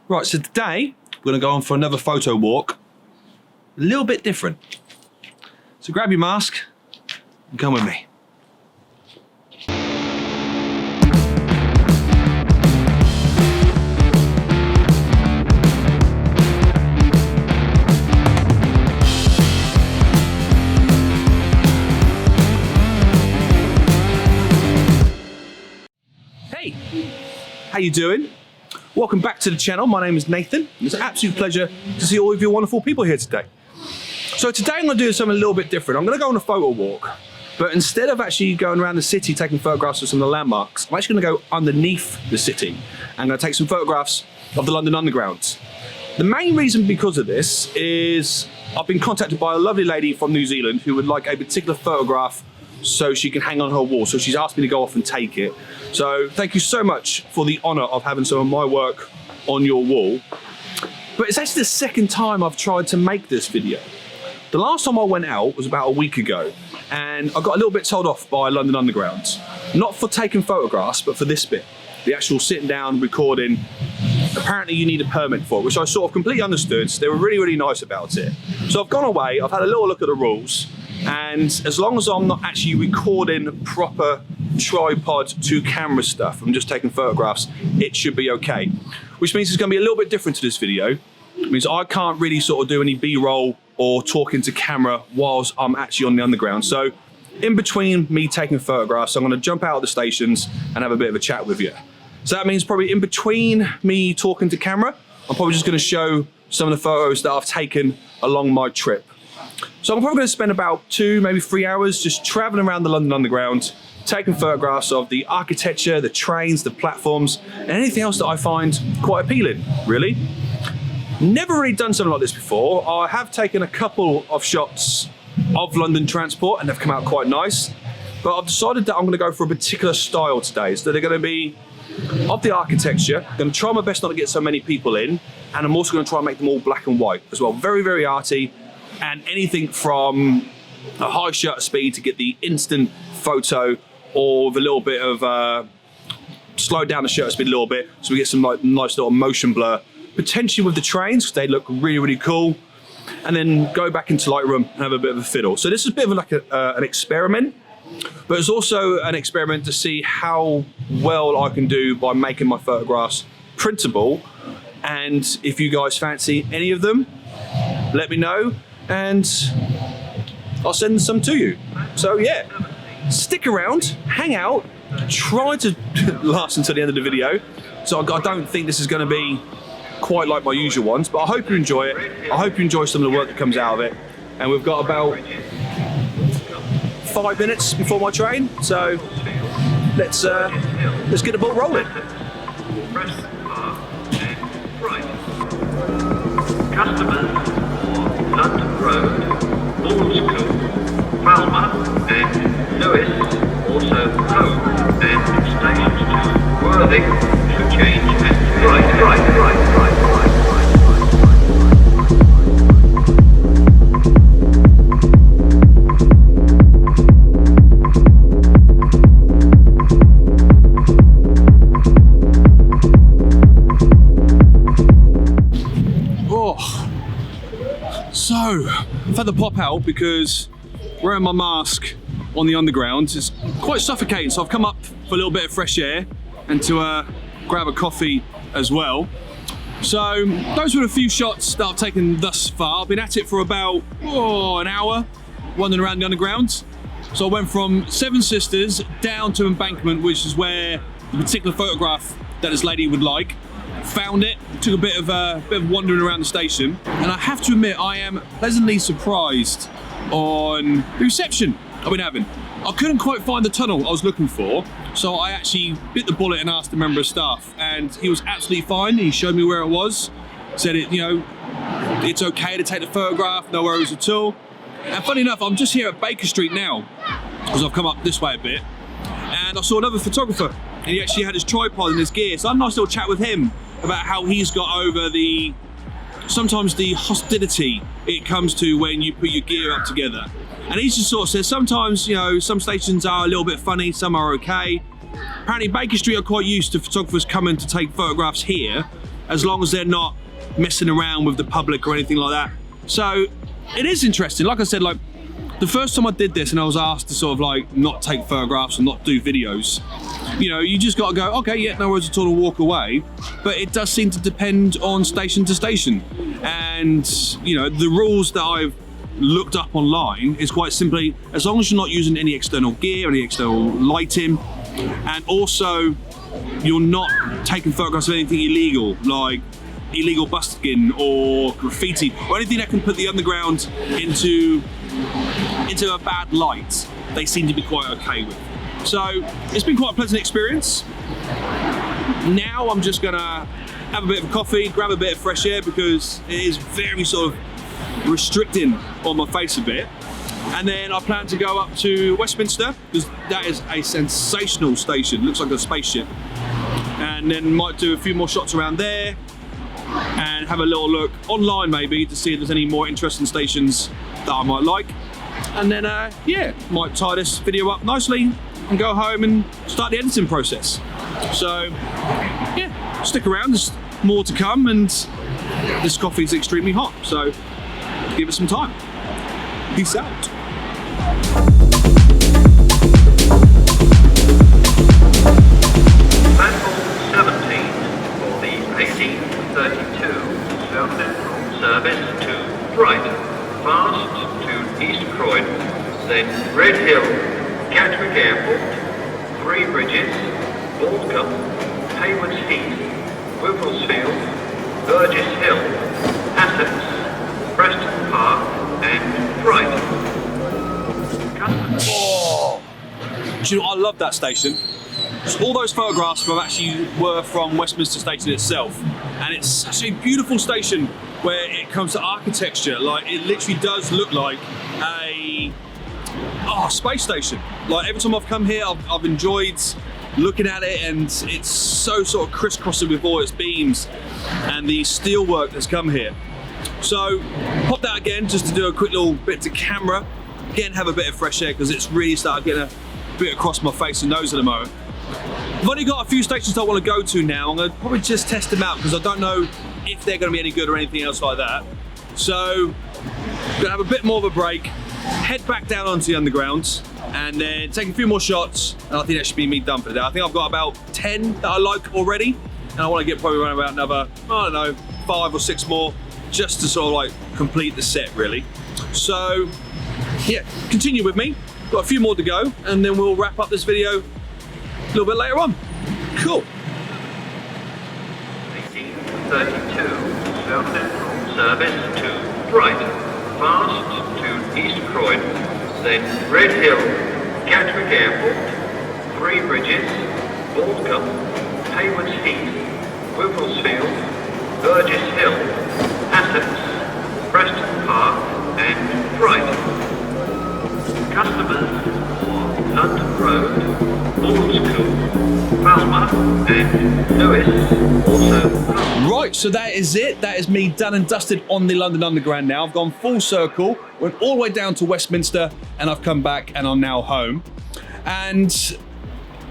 Right, so today we're going to go on for another photo walk. A little bit different. So grab your mask and come with me. Hey, how you doing? Welcome back to the channel. My name is Nathan. It's an absolute pleasure to see all of you wonderful people here today. So today I'm going to do something a little bit different. I'm going to go on a photo walk, but instead of actually going around the city taking photographs of some of the landmarks, I'm actually going to go underneath the city. I'm going to take some photographs of the London Underground. The main reason because of this is I've been contacted by a lovely lady from New Zealand who would like a particular photograph so she can hang on her wall. So she's asked me to go off and take it. So thank you so much for the honor of having some of my work on your wall. But it's actually the second time I've tried to make this video. The last time I went out was about a week ago, and I got a little bit told off by London Underground. Not for taking photographs, but for this bit. The actual sitting down, recording. Apparently you need a permit for it, which I sort of completely understood. So they were really, really nice about it. So I've gone away, I've had a little look at the rules, and as long as I'm not actually recording proper tripod to camera stuff, I'm just taking photographs, it should be okay. Which means it's going to be a little bit different to this video. It means I can't really sort of do any B-roll or talking to camera whilst I'm actually on the underground. So in between me taking photographs, I'm going to jump out of the stations and have a bit of a chat with you. So that means probably in between me talking to camera, I'm probably just going to show some of the photos that I've taken along my trip. So I'm probably going to spend about 2, maybe 3 hours just traveling around the London Underground, taking photographs of the architecture, the trains, the platforms, and anything else that I find quite appealing, really. Never really done something like this before. I have taken a couple of shots of London transport and they've come out quite nice, but I've decided that I'm going to go for a particular style today. So they're going to be of the architecture. I'm going to try my best not to get so many people in, and I'm also going to try and make them all black and white as well. Very, very arty, and anything from a high shutter speed to get the instant photo, or with a little bit of slow down the shutter speed a little bit so we get some like nice little motion blur, potentially with the trains because they look really, really cool, and then go back into Lightroom and have a bit of a fiddle. So this is a bit of like an experiment, but it's also an experiment to see how well I can do by making my photographs printable. And if you guys fancy any of them, let me know and I'll send some to you. So yeah, stick around, hang out, try to last until the end of the video. So I don't think this is going to be quite like my usual ones, but I hope you enjoy it. I hope you enjoy some of the work that comes out of it. And we've got about 5 minutes before my train, so let's get the ball rolling. Customers for London Road, School, Falmouth and Lewis, also home, and stations to Worthing should change at right. So, I've had the pop out because wearing my mask on the underground is quite suffocating, so I've come up for a little bit of fresh air and to grab a coffee as well. So, those were a few shots that I've taken thus far. I've been at it for about an hour, wandering around the underground. So I went from Seven Sisters down to Embankment, which is where the particular photograph that this lady would like. Found it, took a bit of wandering around the station, and I have to admit I am pleasantly surprised on the reception I've been having. I couldn't quite find the tunnel I was looking for, so I actually bit the bullet and asked a member of staff, and he was absolutely fine. He showed me where it was, said it, it's okay to take the photograph, no worries at all. And funny enough, I'm just here at Baker Street now, because I've come up this way a bit, and I saw another photographer, and he actually had his tripod and his gear, so I had a nice little chat with him about how he's got over sometimes the hostility it comes to when you put your gear up together. And he just sort of says sometimes, some stations are a little bit funny, some are okay. Apparently Baker Street are quite used to photographers coming to take photographs here, as long as they're not messing around with the public or anything like that. So it is interesting. Like I said, like the first time I did this and I was asked to sort of like not take photographs and not do videos, you know, you just got to go, okay, yeah, no worries at all, and walk away. But it does seem to depend on station to station. And, you know, the rules that I've looked up online is quite simply, as long as you're not using any external gear, any external lighting, and also you're not taking photographs of anything illegal, like illegal busking or graffiti or anything that can put the underground into a bad light, they seem to be quite okay with. So it's been quite a pleasant experience. Now I'm just gonna have a bit of coffee, grab a bit of fresh air, because it is very sort of restricting on my face a bit. And then I plan to go up to Westminster, because that is a sensational station, looks like a spaceship. And then might do a few more shots around there and have a little look online maybe to see if there's any more interesting stations that I might like. And then yeah, might tie this video up nicely and go home and start the editing process. So yeah, stick around, there's more to come, and this coffee is extremely hot, so give it some time. Peace out. Platform 17 for the 1832 South Central service to Brighton, fast to East Croydon, then Red Hill, Gatwick Airport, Three Bridges, Aldcombe, Haywards Heath, Wimblesfield, Burgess Hill, Essex, Preston Park, and Brighton. Oh, do you know, I love that station. So all those photographs were from Westminster Station itself, and it's such a beautiful station where it comes to architecture. Like, it literally does look like a space station. Like, every time I've come here, I've enjoyed looking at it, and it's so sort of crisscrossing with all its beams and the steelwork that's come here. So popped out again just to do a quick little bit to camera, again have a bit of fresh air, because it's really started getting a bit across my face and nose at the moment. I've only got a few stations I want to go to now. I'm going to probably just test them out, because I don't know if they're going to be any good or anything else like that. So I'm going to have a bit more of a break, head back down onto the underground, and then take a few more shots, and I think that should be me done for today. I think I've got about 10 that I like already, and I want to get probably around about another, I don't know, 5 or 6 more, just to sort of like complete the set really. So yeah, continue with me. Got a few more to go, and then we'll wrap up this video a little bit later on. Cool. 1832 South Central service to Brighton, fast to East Croydon, then Red Hill, Gatwick Airport, Three Bridges, Aldcombe, Haywards Heath, Wimblesfield, Burgess Hill, Essex, Preston Park, and Brighton. Customers for London Road, Ormscoombe, Falmouth, and Lewis also come. Right, so that is it. That is me done and dusted on the London Underground now. I've gone full circle, went all the way down to Westminster, and I've come back and I'm now home. And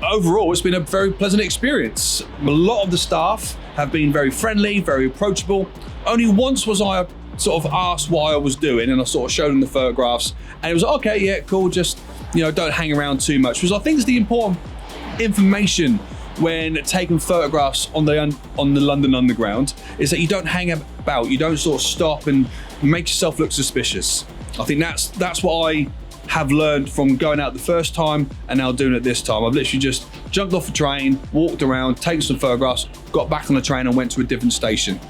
overall, it's been a very pleasant experience. A lot of the staff have been very friendly, very approachable. Only once was I sort of asked what I was doing, and I sort of showed them the photographs, and it was like, okay, yeah, cool, just, you know, don't hang around too much, because I think it's the important information when taking photographs on the London Underground, is that you don't hang about, you don't sort of stop and make yourself look suspicious. I think that's what I have learned from going out the first time and now doing it this time. I've literally just jumped off the train, walked around, taken some photographs, got back on the train and went to a different station.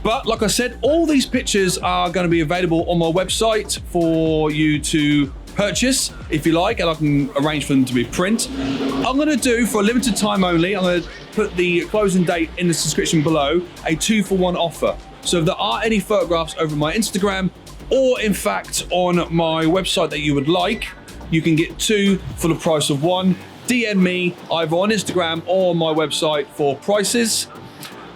But like I said, all these pictures are going to be available on my website for you to purchase if you like, and I can arrange for them to be print. I'm going to do, for a limited time only, I'm going to put the closing date in the description below, a 2-for-1 offer. So if there are any photographs over my Instagram, or in fact on my website that you would like, you can get 2 for the price of 1. DM me either on Instagram or on my website for prices.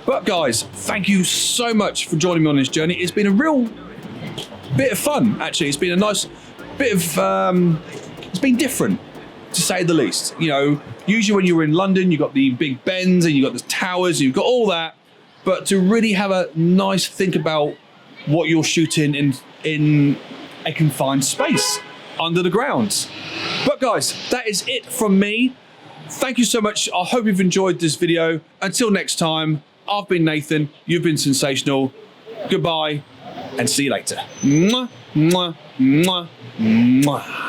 But guys, thank you so much for joining me on this journey. It's been a real bit of fun, actually. It's been a nice bit of, it's been different, to say the least. You know, usually when you're in London, you've got the Big Bens and you've got the towers, and you've got all that. but to really have a nice think about what you're shooting in a confined space under the ground. But guys, that is it from me. Thank you so much. I hope you've enjoyed this video. Until next time, I've been Nathan. You've been sensational. Goodbye and see you later. Mwah, mwah, mwah, mwah.